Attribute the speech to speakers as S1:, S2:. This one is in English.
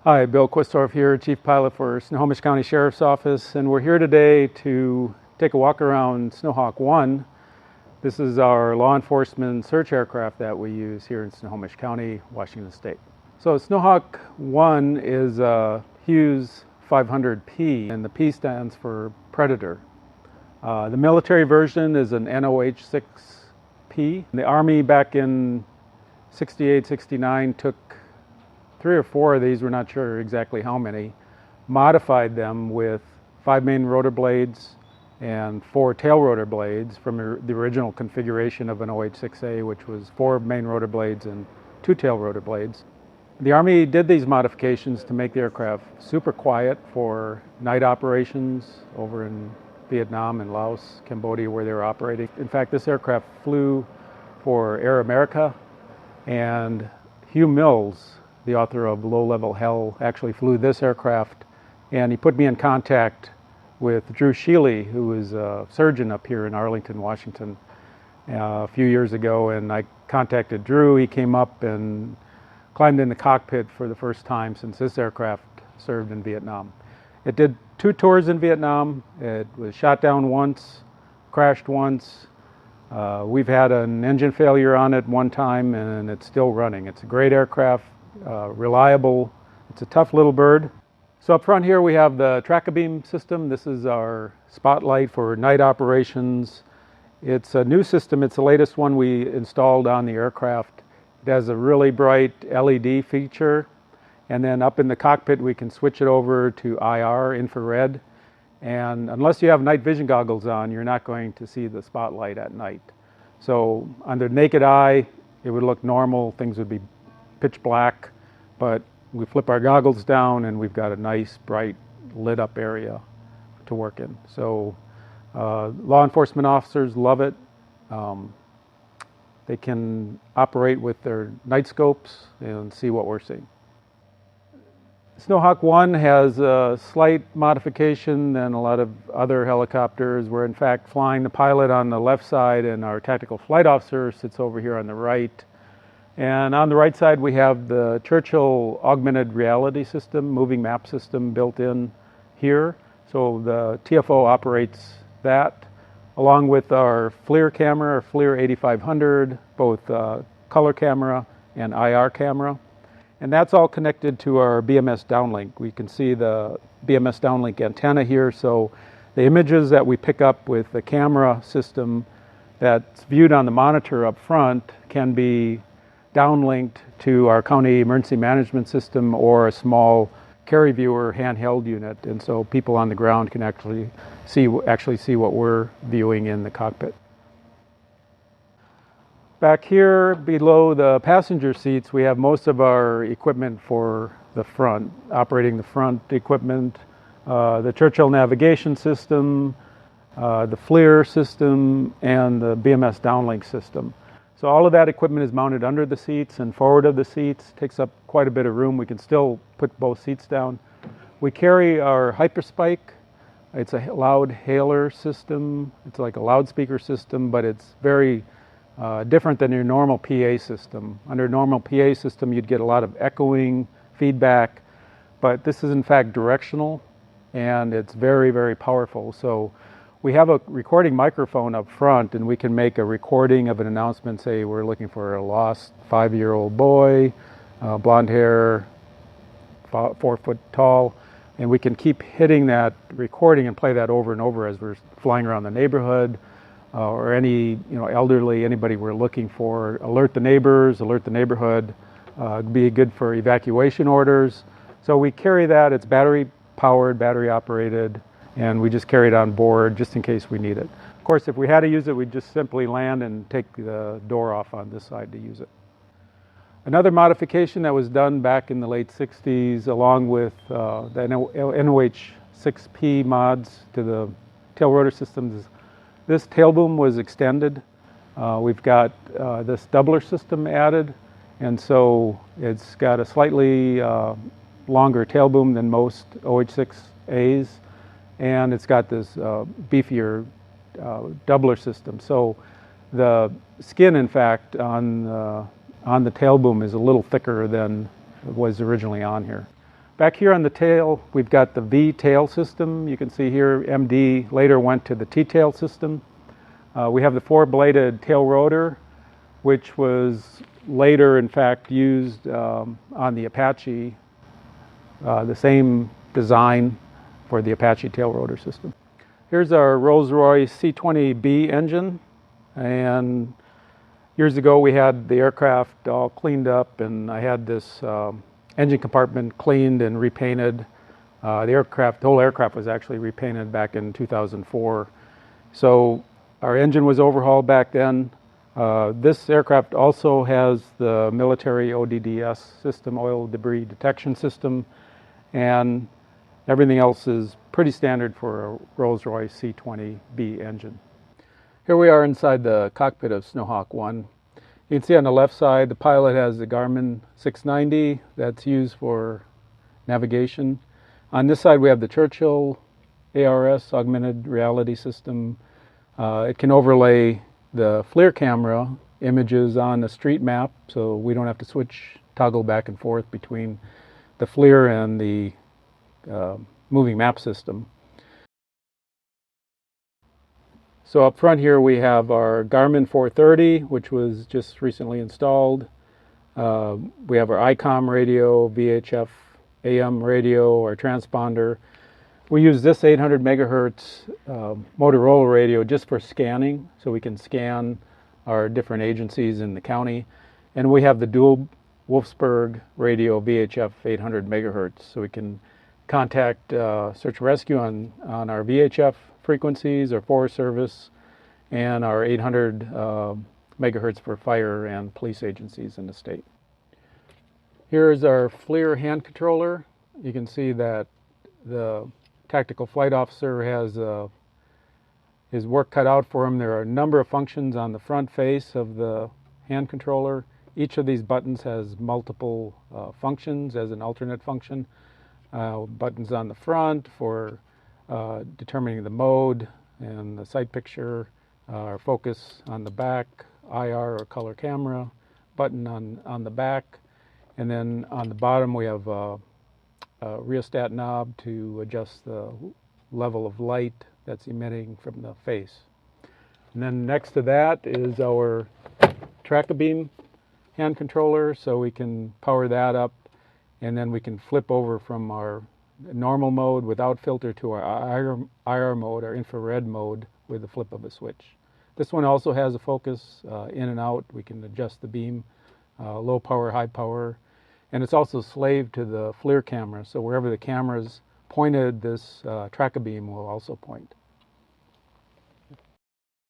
S1: Hi, Bill Quistorf here, Chief Pilot for Snohomish County Sheriff's Office, and we're here today to take a walk around SnoHawk 1. This is our law enforcement search aircraft that we use here in Snohomish County, Washington State. So SnoHawk 1 is a Hughes 500P, and the P stands for Predator. The military version is an NOH-6P. The Army back in 68, 69 took 3 or 4 of these, we're not sure exactly how many, modified them with 5 main rotor blades and 4 tail rotor blades from the original configuration of an NOH-6A, which was 4 main rotor blades and 2 tail rotor blades. The Army did these modifications to make the aircraft super quiet for night operations over in Vietnam and Laos, Cambodia, where they were operating. In fact, this aircraft flew for Air America, and Hugh Mills, the author of Low Level Hell, actually flew this aircraft, and he put me in contact with Drew Sheely, who was a surgeon up here in Arlington, Washington, a few years ago, and I contacted Drew. He came up and climbed in the cockpit for the first time since this aircraft served in Vietnam. It did 2 tours in Vietnam. It was shot down once, crashed once. We've had an engine failure on it one time, and it's still running. It's a great aircraft. Reliable. It's a tough little bird. So up front here we have the track-a-beam system. This is our spotlight for night operations. It's a new system. It's the latest one we installed on the aircraft. It has a really bright LED feature, and then up in the cockpit we can switch it over to IR, infrared, and unless you have night vision goggles on, you're not going to see the spotlight at night. So under naked eye it would look normal, things would be pitch black, but we flip our goggles down and we've got a nice bright lit up area to work in. So law enforcement officers love it. They can operate with their night scopes and see what we're seeing. SnoHawk 1 has a slight modification than a lot of other helicopters. We're in fact flying the pilot on the left side and our tactical flight officer sits over here on the right. And on the right side we have the Churchill augmented reality system, moving map system built in here. So the TFO operates that along with our FLIR camera, our FLIR 8500, both color camera and IR camera. And that's all connected to our BMS downlink. We can see the BMS downlink antenna here. So the images that we pick up with the camera system that's viewed on the monitor up front can be downlinked to our county emergency management system or a small carry viewer handheld unit, and so people on the ground can actually see what we're viewing in the cockpit. Back here below the passenger seats we have most of our equipment for the front, operating the front equipment, the Churchill navigation system, the FLIR system, and the BMS downlink system. So all of that equipment is mounted under the seats and forward of the seats. Takes up quite a bit of room. We can still put both seats down. We carry our hyperspike. It's a loud hailer system. It's like a loudspeaker system, but it's very different than your normal PA system. Under a normal PA system you'd get a lot of echoing feedback, but this is in fact directional and it's very, very powerful. So we have a recording microphone up front and we can make a recording of an announcement, say we're looking for a lost 5-year-old boy, blonde hair, 4 foot tall, and we can keep hitting that recording and play that over and over as we're flying around the neighborhood or any elderly, anybody we're looking for, alert the neighbors, alert the neighborhood, be good for evacuation orders. So we carry that. It's battery powered, battery operated, and we just carry it on board just in case we need it. Of course, if we had to use it, we'd just simply land and take the door off on this side to use it. Another modification that was done back in the late 60s, along with the NOH-6P mods to the tail rotor systems, is this tail boom was extended. We've got this doubler system added, and so it's got a slightly longer tail boom than most OH-6As. And it's got this beefier doubler system. So the skin, in fact, on the tail boom is a little thicker than was originally on here. Back here on the tail, we've got the V tail system. You can see here MD later went to the T tail system. We have the four-bladed tail rotor, which was later in fact used on the Apache, the same design for the Apache tail rotor system. Here's our Rolls-Royce C-20B engine, and years ago we had the aircraft all cleaned up, and I had this engine compartment cleaned and repainted. The whole aircraft was actually repainted back in 2004. So our engine was overhauled back then. This aircraft also has the military ODDS system, oil debris detection system, and everything else is pretty standard for a Rolls-Royce C-20B engine. Here we are inside the cockpit of SnoHawk 1. You can see on the left side, the pilot has the Garmin 690 that's used for navigation. On this side, we have the Churchill ARS augmented reality system. It can overlay the FLIR camera images on a street map, so we don't have to toggle back and forth between the FLIR and the moving map system. So up front here we have our Garmin 430, which was just recently installed. We have our ICOM radio, VHF AM radio, our transponder. We use this 800 megahertz Motorola radio just for scanning, so we can scan our different agencies in the county. And we have the dual Wolfsburg radio VHF 800 megahertz, so we can contact search and rescue on our VHF frequencies, our Forest Service, and our 800 megahertz for fire and police agencies in the state. Here's our FLIR hand controller. You can see that the tactical flight officer has his work cut out for him. There are a number of functions on the front face of the hand controller. Each of these buttons has multiple functions as an alternate function. Buttons on the front for determining the mode and the sight picture, our focus on the back, IR or color camera, button on the back, and then on the bottom we have a rheostat knob to adjust the level of light that's emitting from the face. And then next to that is our track-a-beam hand controller, so we can power that up, and then we can flip over from our normal mode without filter to our IR mode, our infrared mode, with the flip of a switch. This one also has a focus in and out. We can adjust the beam, low power, high power, and it's also slave to the FLIR camera, so wherever the camera is pointed, this track-a-beam will also point.